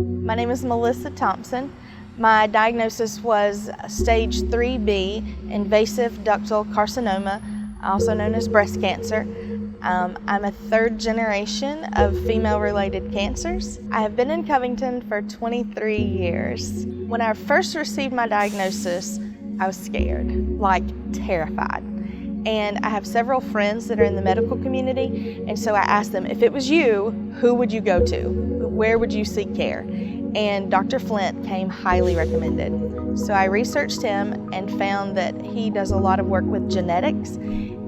My name is Melissa Thompson. My diagnosis was stage 3B, invasive ductal carcinoma, also known as breast cancer. I'm a third generation of female-related cancers. I have been in Covington for 23 years. When I first received my diagnosis, I was scared, like terrified. And I have several friends that are in the medical community, and so I asked them, if it was you, who would you go to? Where would you seek care? And Dr. Flint came highly recommended. So I researched him and found that he does a lot of work with genetics.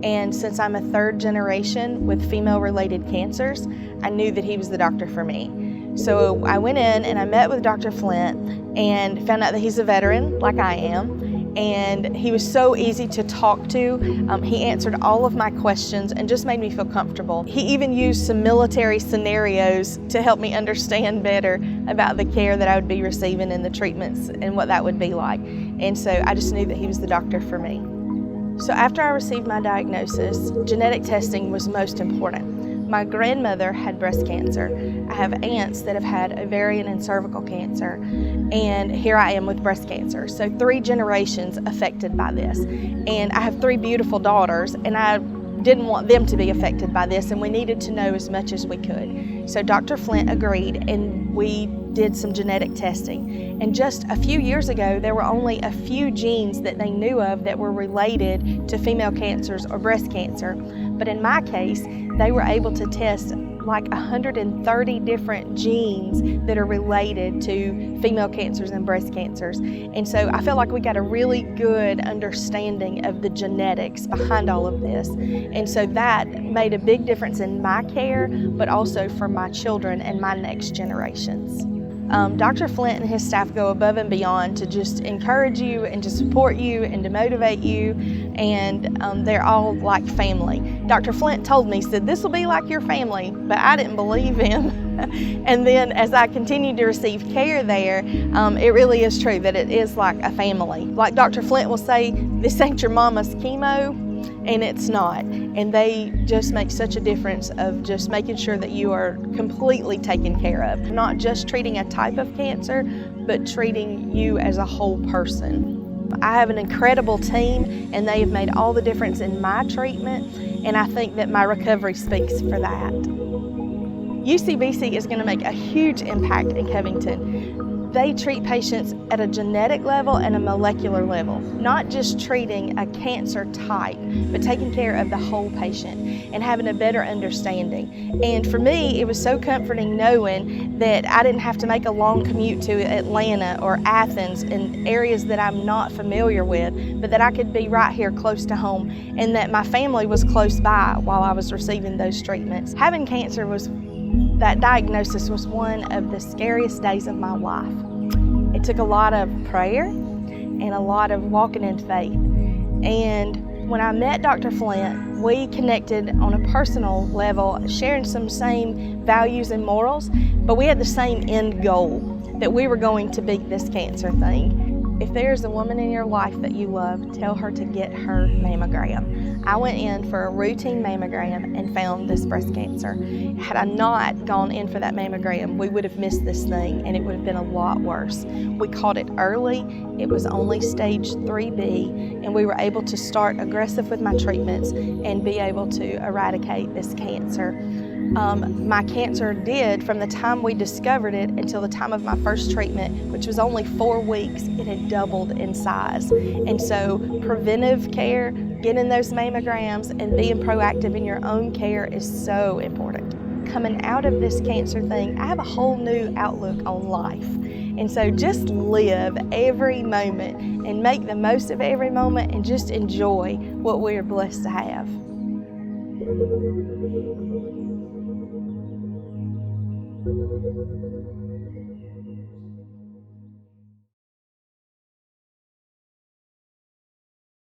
And since I'm a third generation with female-related cancers, I knew that he was the doctor for me. So I went in and I met with Dr. Flint and found out that he's a veteran, like I am. And he was so easy to talk to. He answered all of my questions and just made me feel comfortable. He even used some military scenarios to help me understand better about the care that I would be receiving and the treatments and what that would be like. And so I just knew that he was the doctor for me. So after I received my diagnosis, genetic testing was most important. My grandmother had breast cancer. I have aunts that have had ovarian and cervical cancer, and here I am with breast cancer. So 3 generations affected by this. And I have 3 beautiful daughters, and I didn't want them to be affected by this, and we needed to know as much as we could. So Dr. Flint agreed, and we did some genetic testing. And just a few years ago, there were only a few genes that they knew of that were related to female cancers or breast cancer. But in my case, they were able to test like 130 different genes that are related to female cancers and breast cancers. And so I felt like we got a really good understanding of the genetics behind all of this. And so that made a big difference in my care, but also for my children and my next generations. Dr. Flint and his staff go above and beyond to just encourage you and to support you and to motivate you, and they're all like family. Dr. Flint told me, he said, this will be like your family, but I didn't believe him. And then as I continued to receive care there, it really is true that it is like a family. Like Dr. Flint will say, this ain't your mama's chemo, and it's not. And they just make such a difference of just making sure that you are completely taken care of. Not just treating a type of cancer, but treating you as a whole person. I have an incredible team, and they have made all the difference in my treatment, and I think that my recovery speaks for that. UCBC is going to make a huge impact in Covington. They treat patients at a genetic level and a molecular level, not just treating a cancer type, but taking care of the whole patient and having a better understanding. And for me, it was so comforting knowing that I didn't have to make a long commute to Atlanta or Athens in areas that I'm not familiar with, but that I could be right here close to home, and that my family was close by while I was receiving those treatments. Having cancer that diagnosis was one of the scariest days of my life. It took a lot of prayer and a lot of walking in faith. And when I met Dr. Flint, we connected on a personal level, sharing some same values and morals, but we had the same end goal, that we were going to beat this cancer thing. If there's a woman in your life that you love, tell her to get her mammogram. I went in for a routine mammogram and found this breast cancer. Had I not gone in for that mammogram, we would have missed this thing, and it would have been a lot worse. We caught it early. It was only stage 3B, and we were able to start aggressive with my treatments and be able to eradicate this cancer. My cancer did, from the time we discovered it until the time of my first treatment, which was only 4 weeks, it had doubled in size. And so preventive care, getting those mammograms, and being proactive in your own care is so important. Coming out of this cancer thing, I have a whole new outlook on life. And so just live every moment and make the most of every moment and just enjoy what we are blessed to have. Thank you.